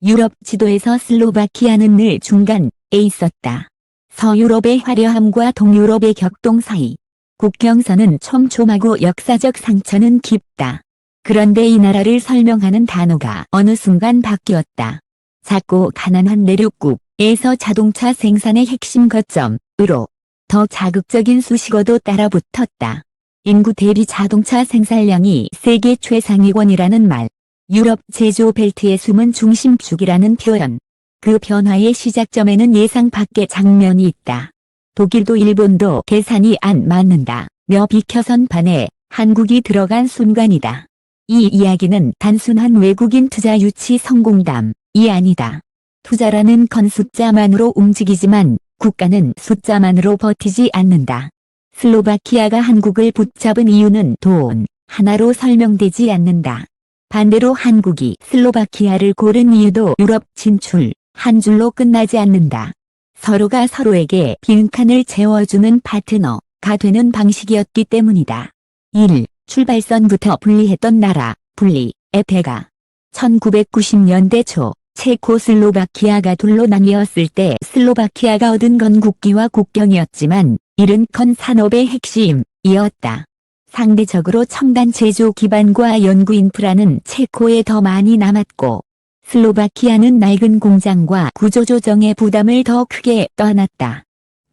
유럽 지도에서 슬로바키아는 늘 중간에 있었다. 서유럽의 화려함과 동유럽의 격동 사이. 국경선은 촘촘하고 역사적 상처는 깊다. 그런데 이 나라를 설명하는 단어가 어느 순간 바뀌었다. 작고 가난한 내륙국에서 자동차 생산의 핵심 거점으로 더 자극적인 수식어도 따라붙었다. 인구 대비 자동차 생산량이 세계 최상위권이라는 말. 유럽 제조 벨트의 숨은 중심축이라는 표현. 그 변화의 시작점에는 예상 밖의 장면이 있다. 독일도 일본도 계산이 안 맞는다며 비켜선 반에 한국이 들어간 순간이다. 이 이야기는 단순한 외국인 투자 유치 성공담이 아니다. 투자라는 건 숫자만으로 움직이지만 국가는 숫자만으로 버티지 않는다. 슬로바키아가 한국을 붙잡은 이유는 돈 하나로 설명되지 않는다. 반대로 한국이 슬로바키아를 고른 이유도 유럽 진출 한 줄로 끝나지 않는다. 서로가 서로에게 빈 칸을 채워주는 파트너가 되는 방식이었기 때문이다. 1. 출발선부터 분리했던 나라, 분리의 배가 1990년대 초 체코슬로바키아가 둘로 나뉘었을 때 슬로바키아가 얻은 건 국기와 국경이었지만 잃은 건 산업의 핵심이었다. 상대적으로 첨단 제조 기반과 연구 인프라는 체코에 더 많이 남았고 슬로바키아는 낡은 공장과 구조조정의 부담을 더 크게 떠안았다.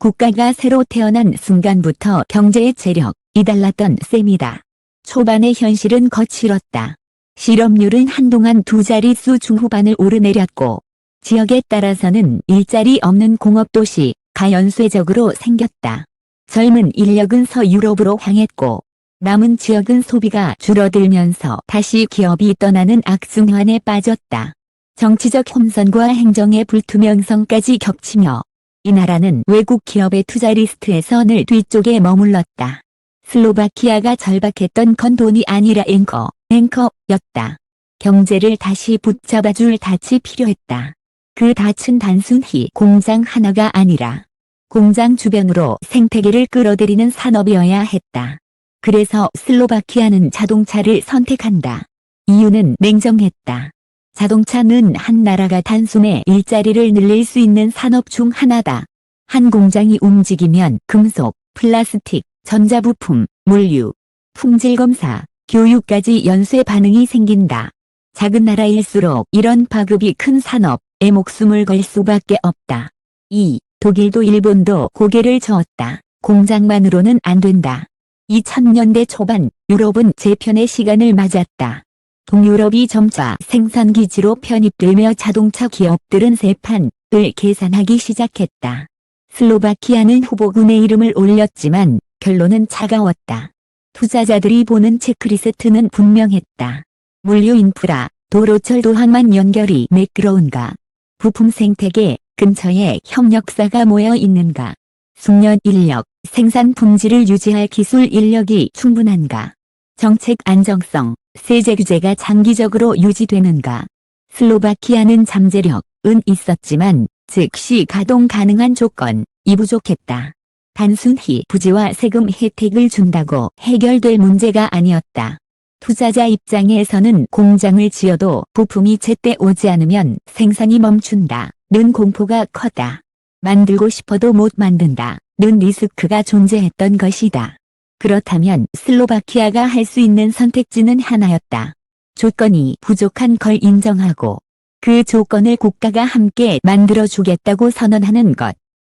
국가가 새로 태어난 순간부터 경제의 체력이 달랐던 셈이다. 초반의 현실은 거칠었다. 실업률은 한동안 두 자릿수 중후반을 오르내렸고 지역에 따라서는 일자리 없는 공업도시가 연쇄적으로 생겼다. 젊은 인력은 서유럽으로 향했고 남은 지역은 소비가 줄어들면서 다시 기업이 떠나는 악순환에 빠졌다. 정치적 혼선과 행정의 불투명성까지 겹치며 이 나라는 외국 기업의 투자 리스트에서 늘 뒤쪽에 머물렀다. 슬로바키아가 절박했던 건 돈이 아니라 앵커였다. 경제를 다시 붙잡아줄 닻이 필요했다. 그 닻은 단순히 공장 하나가 아니라 공장 주변으로 생태계를 끌어들이는 산업이어야 했다. 그래서 슬로바키아는 자동차를 선택한다. 이유는 냉정했다. 자동차는 한 나라가 단숨에 일자리를 늘릴 수 있는 산업 중 하나다. 한 공장이 움직이면 금속, 플라스틱, 전자부품, 물류, 품질검사, 교육까지 연쇄 반응이 생긴다. 작은 나라일수록 이런 파급이 큰 산업에 목숨을 걸 수밖에 없다. 2. 독일도 일본도 고개를 저었다. 공장만으로는 안 된다. 2000년대 초반 유럽은 재편의 시간을 맞았다. 동유럽이 점차 생산기지로 편입되며 자동차 기업들은 세판을 계산하기 시작했다. 슬로바키아는 후보군의 이름을 올렸지만 결론은 차가웠다. 투자자들이 보는 체크리스트는 분명했다. 물류 인프라, 도로철도항만 연결이 매끄러운가? 부품 생태계 근처에 협력사가 모여 있는가? 숙련 인력, 생산 품질을 유지할 기술 인력이 충분한가? 정책 안정성, 세제 규제가 장기적으로 유지되는가? 슬로바키아는 잠재력은 있었지만 즉시 가동 가능한 조건이 부족했다. 단순히 부지와 세금 혜택을 준다고 해결될 문제가 아니었다. 투자자 입장에서는 공장을 지어도 부품이 제때 오지 않으면 생산이 멈춘다는 공포가 컸다. 만들고 싶어도 못 만든다는 리스크가 존재했던 것이다. 그렇다면 슬로바키아가 할 수 있는 선택지는 하나였다. 조건이 부족한 걸 인정하고 그 조건을 국가가 함께 만들어주겠다고 선언하는 것.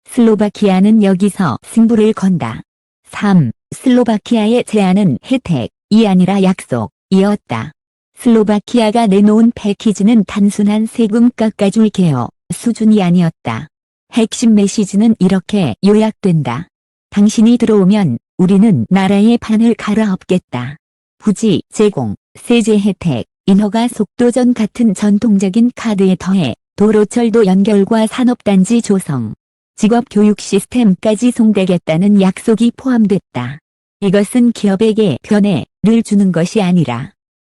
슬로바키아는 여기서 승부를 건다. 3. 슬로바키아의 제안은 혜택이 아니라 약속이었다. 슬로바키아가 내놓은 패키지는 단순한 세금 깎아줄게요 수준이 아니었다. 핵심 메시지는 이렇게 요약된다. 당신이 들어오면 우리는 나라의 판을 갈아엎겠다. 부지 제공, 세제 혜택, 인허가 속도전 같은 전통적인 카드에 더해 도로철도 연결과 산업단지 조성, 직업 교육 시스템까지 송대겠다는 약속이 포함됐다. 이것은 기업에게 변해를 주는 것이 아니라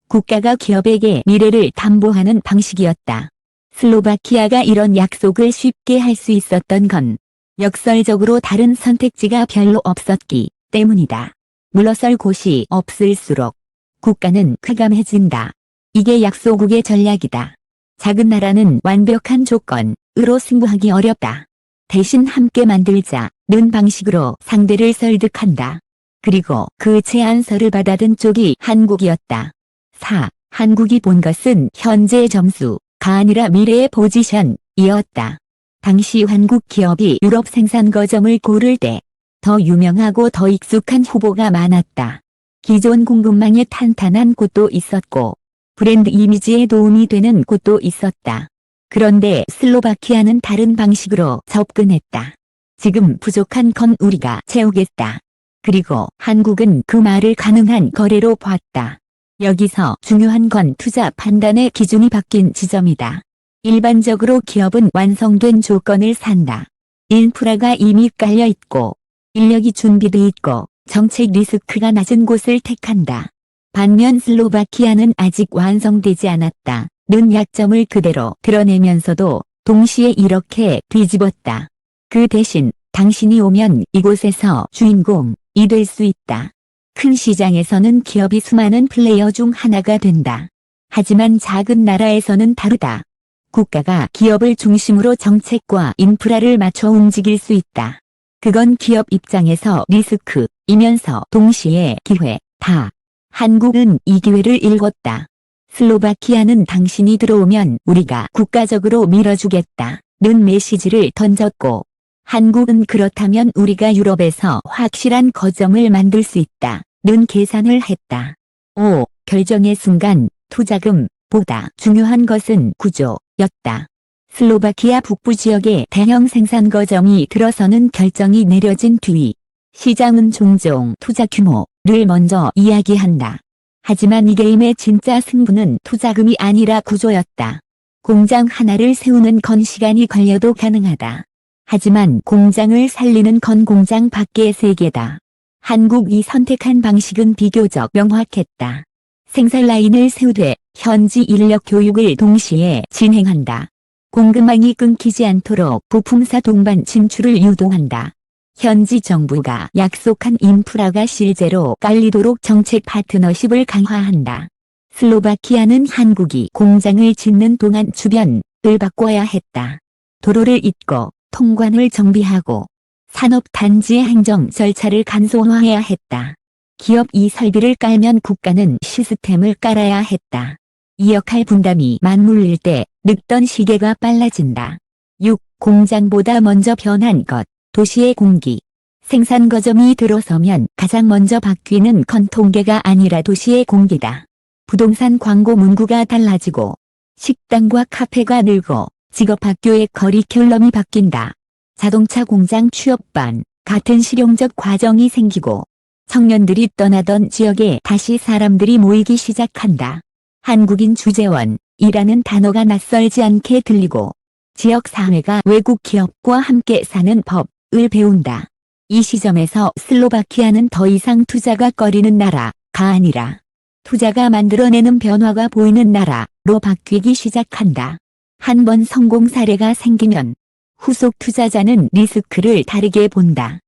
국가가 기업에게 미래를 담보하는 방식이었다. 슬로바키아가 이런 약속을 쉽게 할 수 있었던 건 역설적으로 다른 선택지가 별로 없었기 때문이다. 물러설 곳이 없을수록 국가는 쾌감해진다. 이게 약소국의 전략이다. 작은 나라는 완벽한 조건으로 승부하기 어렵다. 대신 함께 만들자는 방식으로 상대를 설득한다. 그리고 그 제안서를 받아든 쪽이 한국이었다. 4. 한국이 본 것은 현재의 점수가 아니라 미래의 포지션이었다. 당시 한국 기업이 유럽 생산 거점을 고를 때 더 유명하고 더 익숙한 후보가 많았다. 기존 공급망에 탄탄한 곳도 있었고 브랜드 이미지에 도움이 되는 곳도 있었다. 그런데 슬로바키아는 다른 방식으로 접근했다. 지금 부족한 건 우리가 채우겠다. 그리고 한국은 그 말을 가능한 거래로 봤다. 여기서 중요한 건 투자 판단의 기준이 바뀐 지점이다. 일반적으로 기업은 완성된 조건을 산다. 인프라가 이미 깔려 있고 인력이 준비돼 있고 정책 리스크가 낮은 곳을 택한다. 반면 슬로바키아는 아직 완성되지 않았다. 는 약점을 그대로 드러내면서도 동시에 이렇게 뒤집었다. 그 대신 당신이 오면 이곳에서 주인공이 될 수 있다. 큰 시장에서는 기업이 수많은 플레이어 중 하나가 된다. 하지만 작은 나라에서는 다르다. 국가가 기업을 중심으로 정책과 인프라를 맞춰 움직일 수 있다. 그건 기업 입장에서 리스크이면서 동시에 기회다. 한국은 이 기회를 읽었다. 슬로바키아는 당신이 들어오면 우리가 국가적으로 밀어주겠다. 는 메시지를 던졌고 한국은 그렇다면 우리가 유럽에서 확실한 거점을 만들 수 있다. 는 계산을 했다. 5. 결정의 순간 투자금보다 중요한 것은 구조였다. 슬로바키아 북부 지역에 대형 생산 거점이 들어서는 결정이 내려진 뒤 시장은 종종 투자 규모를 먼저 이야기한다. 하지만 이 게임의 진짜 승부는 투자금이 아니라 구조였다. 공장 하나를 세우는 건 시간이 걸려도 가능하다. 하지만 공장을 살리는 건 공장 밖의 세계다. 한국이 선택한 방식은 비교적 명확했다. 생산 라인을 세우되 현지 인력 교육을 동시에 진행한다. 공급망이 끊기지 않도록 부품사 동반 진출을 유도한다. 현지 정부가 약속한 인프라가 실제로 깔리도록 정책 파트너십을 강화한다. 슬로바키아는 한국이 공장을 짓는 동안 주변을 바꿔야 했다. 도로를 잇고 통관을 정비하고 산업단지의 행정 절차를 간소화해야 했다. 기업이 설비를 깔면 국가는 시스템을 깔아야 했다. 이 역할 분담이 맞물릴 때 늙던 시계가 빨라진다. 6. 공장보다 먼저 변한 것. 도시의 공기. 생산 거점이 들어서면 가장 먼저 바뀌는 건 통계가 아니라 도시의 공기다. 부동산 광고 문구가 달라지고 식당과 카페가 늘고 직업학교의 커리큘럼이 바뀐다. 자동차 공장 취업반 같은 실용적 과정이 생기고 청년들이 떠나던 지역에 다시 사람들이 모이기 시작한다. 한국인 주재원이라는 단어가 낯설지 않게 들리고 지역사회가 외국 기업과 함께 사는 법을 배운다. 이 시점에서 슬로바키아는 더 이상 투자가 꺼리는 나라가 아니라 투자가 만들어내는 변화가 보이는 나라로 바뀌기 시작한다. 한 번 성공 사례가 생기면 후속 투자자는 리스크를 다르게 본다.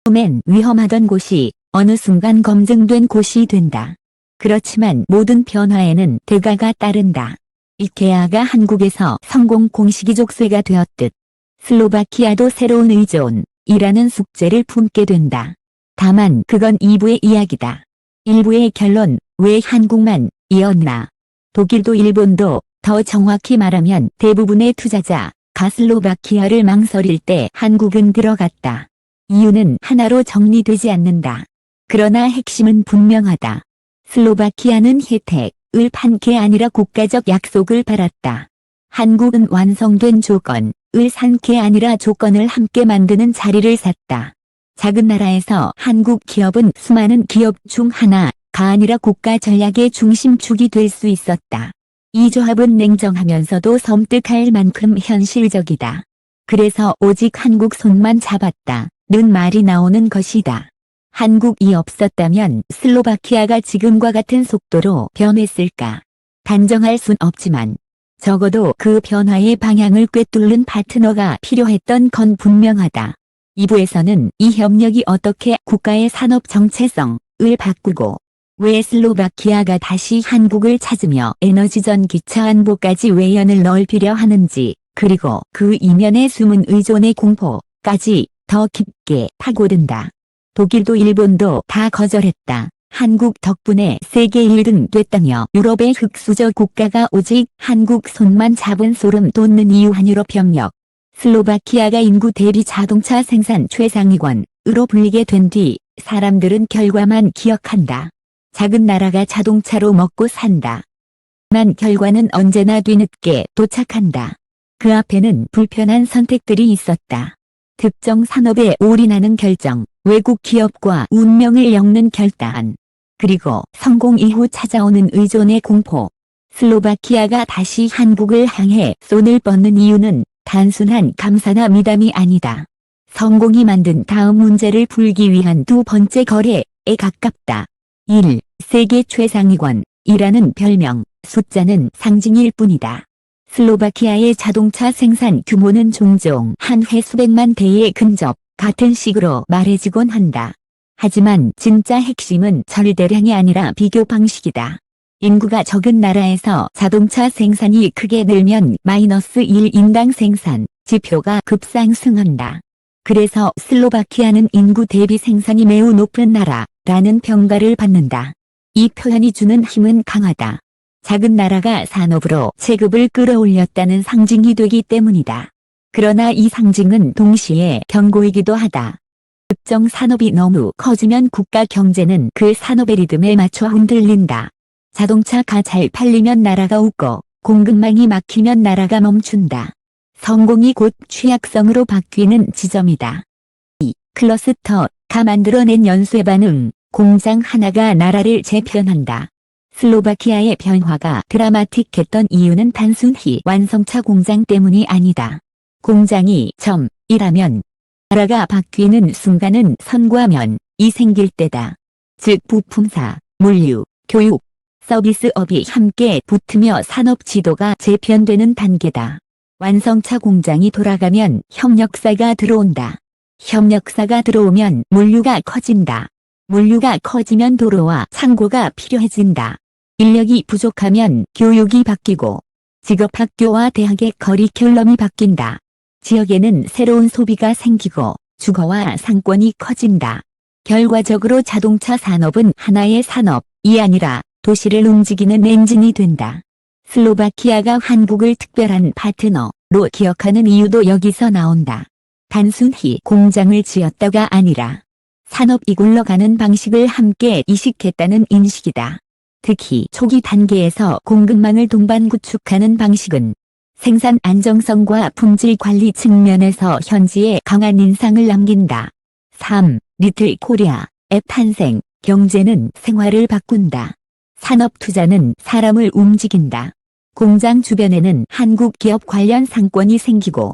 처음엔 위험하던 곳이 어느 순간 검증된 곳이 된다. 그렇지만 모든 변화에는 대가가 따른다. 이케아가 한국에서 성공 공식이족쇄가 되었듯 슬로바키아도 새로운 의존이라는 숙제를 품게 된다. 다만 그건 2부의 이야기다. 1부의 결론, 왜 한국만이었나? 독일도 일본도 더 정확히 말하면 대부분의 투자자가 슬로바키아를 망설일 때 한국은 들어갔다. 이유는 하나로 정리되지 않는다. 그러나 핵심은 분명하다. 슬로바키아는 혜택을 판 게 아니라 국가적 약속을 받았다. 한국은 완성된 조건을 산 게 아니라 조건을 함께 만드는 자리를 샀다. 작은 나라에서 한국 기업은 수많은 기업 중 하나가 아니라 국가 전략의 중심축이 될 수 있었다. 이 조합은 냉정하면서도 섬뜩할 만큼 현실적이다. 그래서 오직 한국 손만 잡았다는 말이 나오는 것이다. 한국이 없었다면 슬로바키아가 지금과 같은 속도로 변했을까? 단정할 순 없지만 적어도 그 변화의 방향을 꿰뚫는 파트너가 필요했던 건 분명하다. 2부에서는 이 협력이 어떻게 국가의 산업 정체성을 바꾸고 왜 슬로바키아가 다시 한국을 찾으며 에너지전 기차 안보까지 외연을 넓히려 하는지, 그리고 그 이면에 숨은 의존의 공포까지 더 깊게 파고든다. 독일도 일본도 다 거절했다. 한국 덕분에 세계 1등 됐다며 유럽의 흑수저 국가가 오직 한국 손만 잡은 소름 돋는 이유. 한유럽 협력. 슬로바키아가 인구 대비 자동차 생산 최상위권으로 불리게 된 뒤 사람들은 결과만 기억한다. 작은 나라가 자동차로 먹고 산다. 만 결과는 언제나 뒤늦게 도착한다. 그 앞에는 불편한 선택들이 있었다. 특정 산업에 올인하는 결정, 외국 기업과 운명을 엮는 결단, 그리고 성공 이후 찾아오는 의존의 공포. 슬로바키아가 다시 한국을 향해 손을 뻗는 이유는 단순한 감사나 미담이 아니다. 성공이 만든 다음 문제를 풀기 위한 두 번째 거래에 가깝다. 1. 세계 최상위권이라는 별명, 숫자는 상징일 뿐이다. 슬로바키아의 자동차 생산 규모는 종종 한 해 수백만 대에 근접, 같은 식으로 말해지곤 한다. 하지만 진짜 핵심은 절대량이 아니라 비교 방식이다. 인구가 적은 나라에서 자동차 생산이 크게 늘면 -1인당 생산 지표가 급상승한다. 그래서 슬로바키아는 인구 대비 생산이 매우 높은 나라라는 평가를 받는다. 이 표현이 주는 힘은 강하다. 작은 나라가 산업으로 체급을 끌어올렸다는 상징이 되기 때문이다. 그러나 이 상징은 동시에 경고이기도 하다. 특정 산업이 너무 커지면 국가 경제는 그 산업의 리듬에 맞춰 흔들린다. 자동차가 잘 팔리면 나라가 웃고 공급망이 막히면 나라가 멈춘다. 성공이 곧 취약성으로 바뀌는 지점이다. 2. 클러스터가 만들어낸 연쇄 반응, 공장 하나가 나라를 재편한다. 슬로바키아의 변화가 드라마틱했던 이유는 단순히 완성차 공장 때문이 아니다. 공장이 점이라면 나라가 바뀌는 순간은 선과 면이 생길 때다. 즉 부품사, 물류, 교육, 서비스업이 함께 붙으며 산업 지도가 재편되는 단계다. 완성차 공장이 돌아가면 협력사가 들어온다. 협력사가 들어오면 물류가 커진다. 물류가 커지면 도로와 창고가 필요해진다. 인력이 부족하면 교육이 바뀌고 직업학교와 대학의 커리큘럼이 바뀐다. 지역에는 새로운 소비가 생기고 주거와 상권이 커진다. 결과적으로 자동차 산업은 하나의 산업이 아니라 도시를 움직이는 엔진이 된다. 슬로바키아가 한국을 특별한 파트너로 기억하는 이유도 여기서 나온다. 단순히 공장을 지었다가 아니라 산업이 굴러가는 방식을 함께 이식했다는 인식이다. 특히 초기 단계에서 공급망을 동반 구축하는 방식은 생산 안정성과 품질 관리 측면에서 현지에 강한 인상을 남긴다. 3. 리틀 코리아 앱 탄생. 경제는 생활을 바꾼다. 산업 투자는 사람을 움직인다. 공장 주변에는 한국 기업 관련 상권이 생기고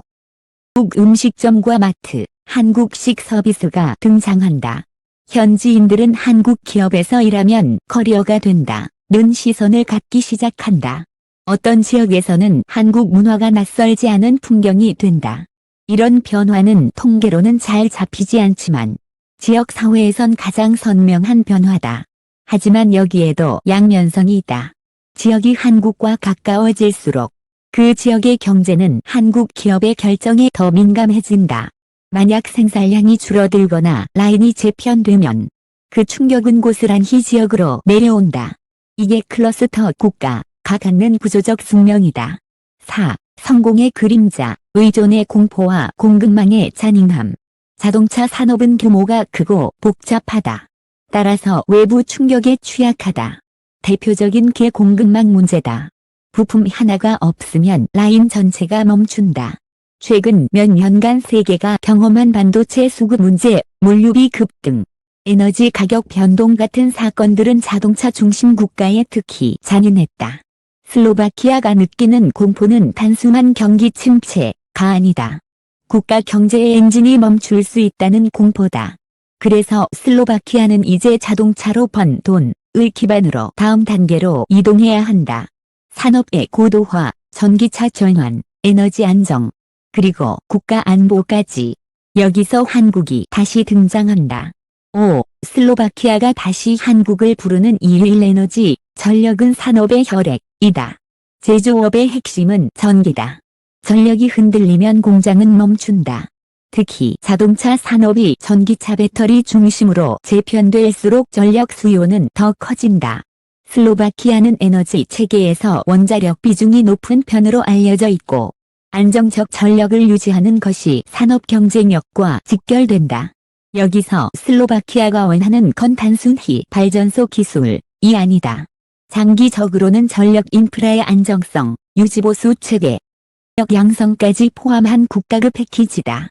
한국 음식점과 마트, 한국식 서비스가 등장한다. 현지인들은 한국 기업에서 일하면 커리어가 된다. 는 시선을 갖기 시작한다. 어떤 지역에서는 한국 문화가 낯설지 않은 풍경이 된다. 이런 변화는 통계로는 잘 잡히지 않지만 지역 사회에선 가장 선명한 변화다. 하지만 여기에도 양면성이 있다. 지역이 한국과 가까워질수록 그 지역의 경제는 한국 기업의 결정에 더 민감해진다. 만약 생산량이 줄어들거나 라인이 재편되면 그 충격은 고스란히 지역으로 내려온다. 이게 클러스터 국가가 갖는 구조적 숙명이다. 4. 성공의 그림자, 의존의 공포와 공급망의 잔인함. 자동차 산업은 규모가 크고 복잡하다. 따라서 외부 충격에 취약하다. 대표적인 게 공급망 문제다. 부품 하나가 없으면 라인 전체가 멈춘다. 최근 몇 년간 세계가 경험한 반도체 수급 문제, 물류비 급등, 에너지 가격 변동 같은 사건들은 자동차 중심 국가에 특히 잔인했다. 슬로바키아가 느끼는 공포는 단순한 경기 침체가 아니다. 국가 경제의 엔진이 멈출 수 있다는 공포다. 그래서 슬로바키아는 이제 자동차로 번 돈을 기반으로 다음 단계로 이동해야 한다. 산업의 고도화, 전기차 전환, 에너지 안정, 그리고 국가 안보까지. 여기서 한국이 다시 등장한다. 5. 슬로바키아가 다시 한국을 부르는 이유일 에너지, 전력은 산업의 혈액이다. 제조업의 핵심은 전기다. 전력이 흔들리면 공장은 멈춘다. 특히 자동차 산업이 전기차 배터리 중심으로 재편될수록 전력 수요는 더 커진다. 슬로바키아는 에너지 체계에서 원자력 비중이 높은 편으로 알려져 있고 안정적 전력을 유지하는 것이 산업 경쟁력과 직결된다. 여기서 슬로바키아가 원하는 건 단순히 발전소 기술이 아니다. 장기적으로는 전력 인프라의 안정성, 유지보수 체계, 력 양성까지 포함한 국가급 패키지다.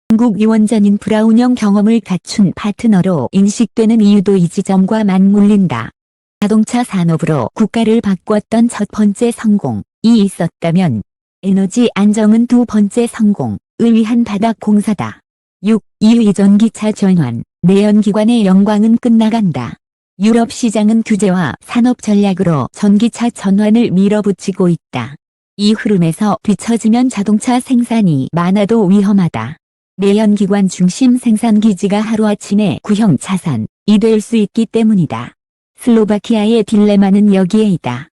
한국이 원전 인프라 운영 경험을 갖춘 파트너로 인식되는 이유도 이 지점과 맞물린다. 자동차 산업으로 국가를 바꿨던 첫 번째 성공이 있었다면 에너지 안정은 두 번째 성공을 위한 바닥 공사다. 6. 이의 전기차 전환, 내연기관의 영광은 끝나간다. 유럽 시장은 규제와 산업 전략으로 전기차 전환을 밀어붙이고 있다. 이 흐름에서 뒤처지면 자동차 생산이 많아도 위험하다. 내연기관 중심 생산기지가 하루아침에 구형 자산이 될 수 있기 때문이다. 슬로바키아의 딜레마는 여기에 있다.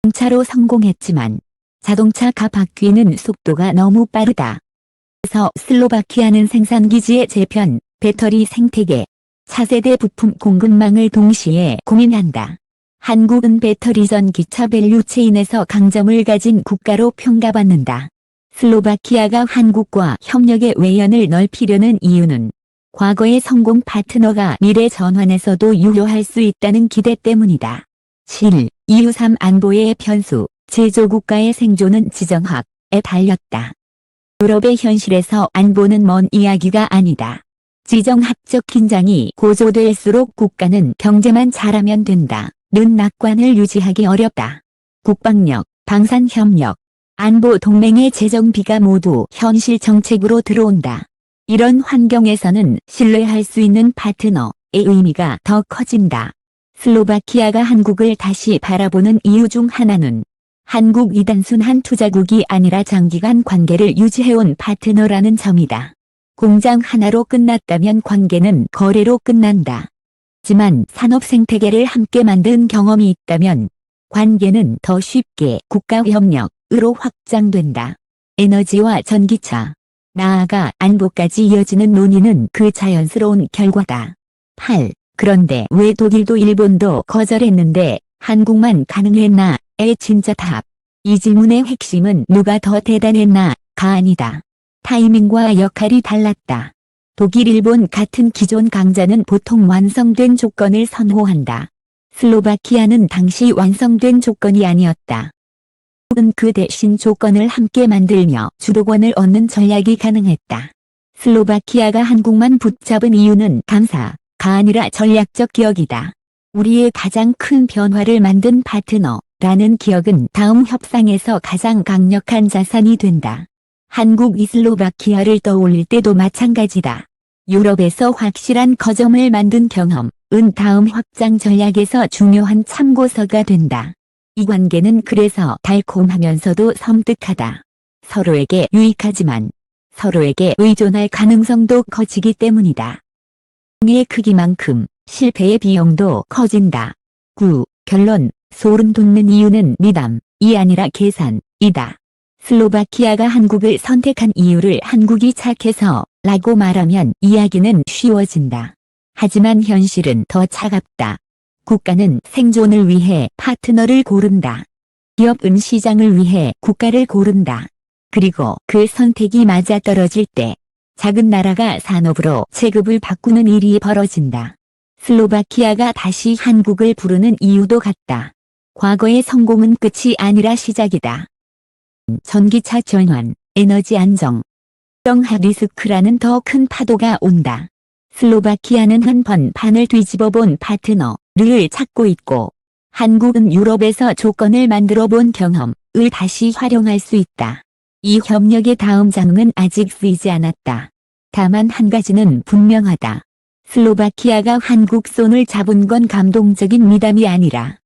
자동차로 성공했지만 자동차가 바뀌는 속도가 너무 빠르다. 그래서 슬로바키아는 생산기지의 재편, 배터리 생태계, 차세대 부품 공급망을 동시에 고민한다. 한국은 배터리 전기차 밸류체인에서 강점을 가진 국가로 평가받는다. 슬로바키아가 한국과 협력의 외연을 넓히려는 이유는 과거의 성공 파트너가 미래 전환에서도 유효할 수 있다는 기대 때문이다. 7. 이유 3. 안보의 변수, 제조국가의 생존은 지정학에 달렸다. 유럽의 현실에서 안보는 먼 이야기가 아니다. 지정학적 긴장이 고조될수록 국가는 경제만 잘하면 된다. 는 낙관을 유지하기 어렵다. 국방력, 방산협력, 안보 동맹의 재정비가 모두 현실 정책으로 들어온다. 이런 환경에서는 신뢰할 수 있는 파트너의 의미가 더 커진다. 슬로바키아가 한국을 다시 바라보는 이유 중 하나는 한국이 단순한 투자국이 아니라 장기간 관계를 유지해온 파트너라는 점이다. 공장 하나로 끝났다면 관계는 거래로 끝난다. 하지만 산업 생태계를 함께 만든 경험이 있다면 관계는 더 쉽게 국가협력으로 확장된다. 에너지와 전기차, 나아가 안보까지 이어지는 논의는 그 자연스러운 결과다. 8. 그런데 왜 독일도 일본도 거절했는데 한국만 가능했나? 의 진짜 답. 이 질문의 핵심은 누가 더 대단했나가 아니다. 타이밍과 역할이 달랐다. 독일, 일본 같은 기존 강자는 보통 완성된 조건을 선호한다. 슬로바키아는 당시 완성된 조건이 아니었다. 한국은 그 대신 조건을 함께 만들며 주도권을 얻는 전략이 가능했다. 슬로바키아가 한국만 붙잡은 이유는 감사가 아니라 전략적 기억이다. 우리의 가장 큰 변화를 만든 파트너라는 기억은 다음 협상에서 가장 강력한 자산이 된다. 한국이 슬로바키아를 떠올릴 때도 마찬가지다. 유럽에서 확실한 거점을 만든 경험은 다음 확장 전략에서 중요한 참고서가 된다. 이 관계는 그래서 달콤하면서도 섬뜩하다. 서로에게 유익하지만 서로에게 의존할 가능성도 커지기 때문이다. 의 크기만큼 실패의 비용도 커진다. 9. 결론, 소름 돋는 이유는 미담이 아니라 계산이다. 슬로바키아가 한국을 선택한 이유를 한국이 착해서 라고 말하면 이야기는 쉬워진다. 하지만 현실은 더 차갑다. 국가는 생존을 위해 파트너를 고른다. 기업은 시장을 위해 국가를 고른다. 그리고 그 선택이 맞아떨어질 때 작은 나라가 산업으로 체급을 바꾸는 일이 벌어진다. 슬로바키아가 다시 한국을 부르는 이유도 같다. 과거의 성공은 끝이 아니라 시작이다. 전기차 전환, 에너지 안정, 하디스크라는 더 큰 파도가 온다. 슬로바키아는 한 번 판을 뒤집어 본 파트너를 찾고 있고 한국은 유럽에서 조건을 만들어 본 경험을 다시 활용할 수 있다. 이 협력의 다음 장은 아직 쓰이지 않았다. 다만 한 가지는 분명하다. 슬로바키아가 한국 손을 잡은 건 감동적인 미담이 아니라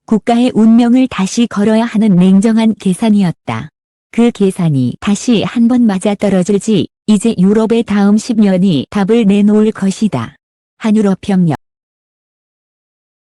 국가의 운명을 다시 걸어야 하는 냉정한 계산이었다. 그 계산이 다시 한 번 맞아떨어질지 이제 유럽의 다음 10년이 답을 내놓을 것이다. 한유럽 협력